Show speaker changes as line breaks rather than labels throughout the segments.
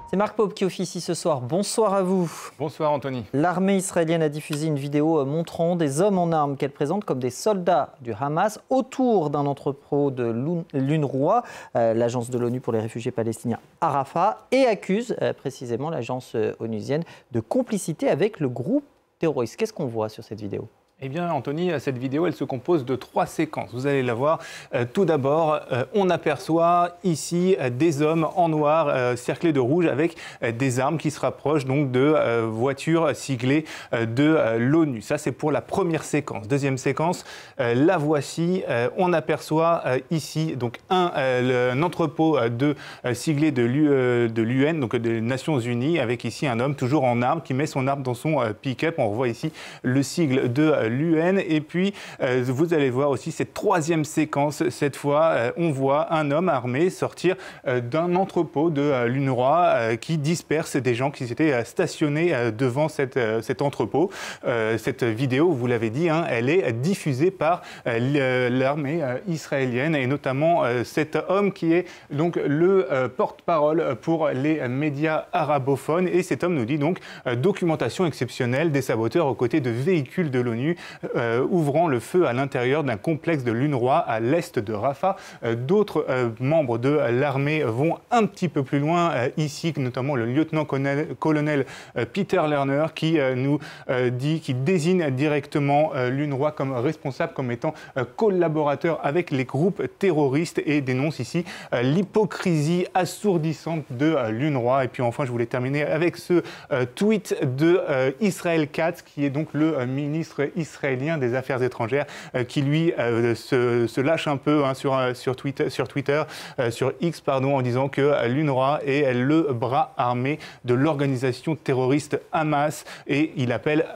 C'est Marc Pope qui officie ce soir. Bonsoir à vous.
Bonsoir Anthony.
L'armée israélienne a diffusé une vidéo montrant des hommes en armes qu'elle présente comme des soldats du Hamas autour d'un entrepôt de l'UNRWA, l'agence de l'ONU pour les réfugiés palestiniens à Rafah, et accuse précisément l'agence onusienne de complicité avec le groupe terroriste. Qu'est-ce qu'on voit sur cette vidéo ?
Eh bien, Anthony, cette vidéo, elle se compose de 3 séquences. Vous allez la voir. Tout d'abord, on aperçoit ici des hommes en noir, cerclés de rouge, avec des armes qui se rapprochent donc de voitures siglées de l'ONU. Ça, c'est pour la première séquence. Deuxième séquence, la voici. On aperçoit ici donc un entrepôt siglé de l'UN, donc des Nations Unies, avec ici un homme toujours en armes qui met son arme dans son pick-up. On revoit ici le sigle de l'UN. Et puis, vous allez voir aussi cette troisième séquence. Cette fois, on voit un homme armé sortir d'un entrepôt de l'UNRWA qui disperse des gens qui étaient stationnés devant cet entrepôt. Cette vidéo, vous l'avez dit, elle est diffusée par l'armée israélienne et notamment cet homme qui est donc le porte-parole pour les médias arabophones. Et cet homme nous dit donc documentation exceptionnelle des saboteurs aux côtés de véhicules de l'ONU ouvrant le feu à l'intérieur d'un complexe de l'UNRWA à l'est de Rafah. D'autres membres de l'armée vont un petit peu plus loin ici, notamment le lieutenant-colonel Peter Lerner qui nous dit, qui désigne directement l'UNRWA comme responsable, comme étant collaborateur avec les groupes terroristes et dénonce ici l'hypocrisie assourdissante de l'UNRWA. Et puis enfin, je voulais terminer avec ce tweet de Israel Katz, qui est donc le ministre israélien des Affaires étrangères, qui lui se lâche un peu sur Twitter, sur X, en disant que l'UNRWA est le bras armé de l'organisation terroriste Hamas, et il appelle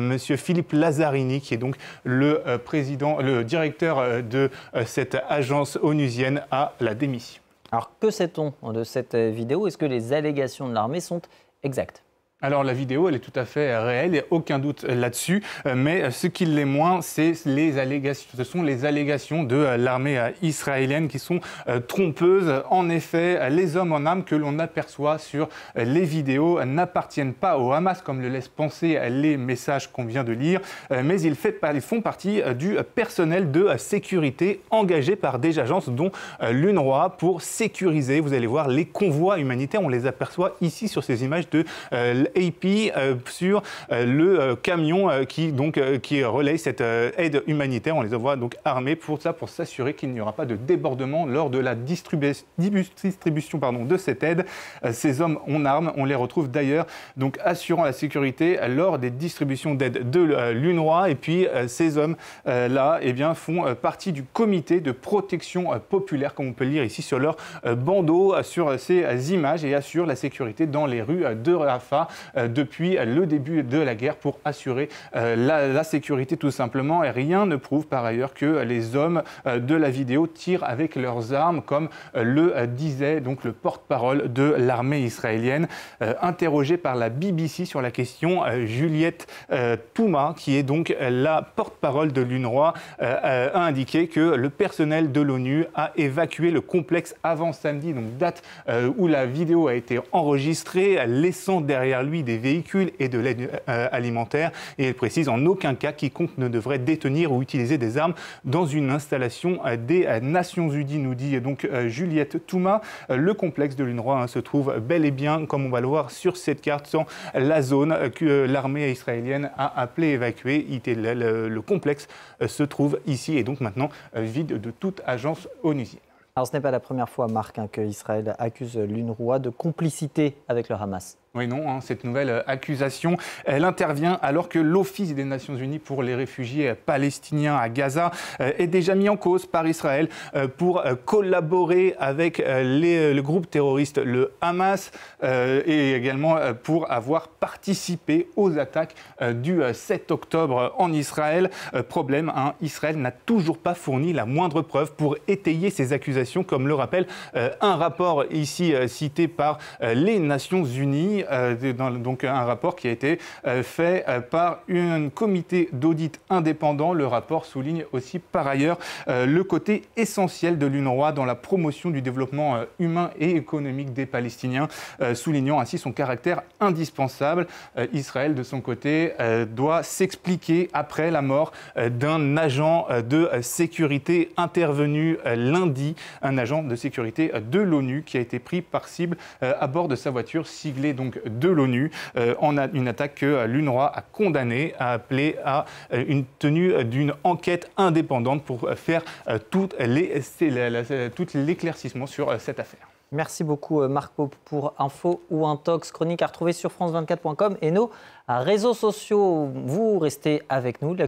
monsieur Philippe Lazzarini, qui est donc le directeur de cette agence onusienne, à la démission.
Alors que sait-on de cette vidéo? Est-ce que les allégations de l'armée sont exactes?
Alors la vidéo, elle est tout à fait réelle, il n'y a aucun doute là-dessus, mais ce qui l'est moins, c'est les allégations. Ce sont les allégations de l'armée israélienne qui sont trompeuses. En effet, les hommes en armes que l'on aperçoit sur les vidéos n'appartiennent pas au Hamas, comme le laissent penser les messages qu'on vient de lire, mais ils font partie du personnel de sécurité engagé par des agences, dont l'UNRWA, pour sécuriser, vous allez voir, les convois humanitaires. On les aperçoit ici sur ces images de AP sur le camion qui relaye cette aide humanitaire. On les envoie donc armés pour s'assurer qu'il n'y aura pas de débordement lors de la distribution de cette aide. Ces hommes en armes, on les retrouve d'ailleurs donc assurant la sécurité lors des distributions d'aide de l'UNRWA. Et puis ces hommes-là font partie du comité de protection populaire, comme on peut le lire ici sur leur bandeau, sur ces images, et assurent la sécurité dans les rues de Rafah depuis le début de la guerre pour assurer la sécurité tout simplement. Et rien ne prouve par ailleurs que les hommes de la vidéo tirent avec leurs armes, comme le disait donc le porte-parole de l'armée israélienne. Interrogée par la BBC sur la question, Juliette Touma, qui est donc la porte-parole de l'UNRWA, a indiqué que le personnel de l'ONU a évacué le complexe avant samedi, donc date où la vidéo a été enregistrée, laissant derrière lui des véhicules et de l'aide alimentaire. Et elle précise en aucun cas quiconque ne devrait détenir ou utiliser des armes dans une installation des Nations Unies, nous dit donc Juliette Touma. Le complexe de l'UNRWA se trouve bel et bien, comme on va le voir sur cette carte, dans la zone que l'armée israélienne a appelée évacuée. Le complexe se trouve ici et donc maintenant vide de toute agence onusienne.
Alors ce n'est pas la première fois, Marc, que Israël accuse l'UNRWA de complicité avec le Hamas.
Oui, non, cette nouvelle accusation, elle intervient alors que l'Office des Nations Unies pour les réfugiés palestiniens à Gaza est déjà mis en cause par Israël pour collaborer avec le groupe terroriste, le Hamas, et également pour avoir participé aux attaques du 7 octobre en Israël. Problème, Israël n'a toujours pas fourni la moindre preuve pour étayer ces accusations, comme le rappelle un rapport ici cité par les Nations Unies. soumis donc un rapport qui a été fait par un comité d'audit indépendant. Le rapport souligne aussi par ailleurs le côté essentiel de l'UNRWA dans la promotion du développement humain et économique des Palestiniens, soulignant ainsi son caractère indispensable. Israël, de son côté, doit s'expliquer après la mort d'un agent de sécurité intervenu lundi, un agent de sécurité de l'ONU qui a été pris par cible à bord de sa voiture siglée donc de l'ONU, en une attaque que l'UNRWA a condamnée, a appelé à une tenue d'une enquête indépendante pour faire tout l'éclaircissement sur cette affaire.
Merci beaucoup Marc Pope pour Info ou Intox, chronique à retrouver sur france24.com et nos réseaux sociaux. Vous restez avec nous.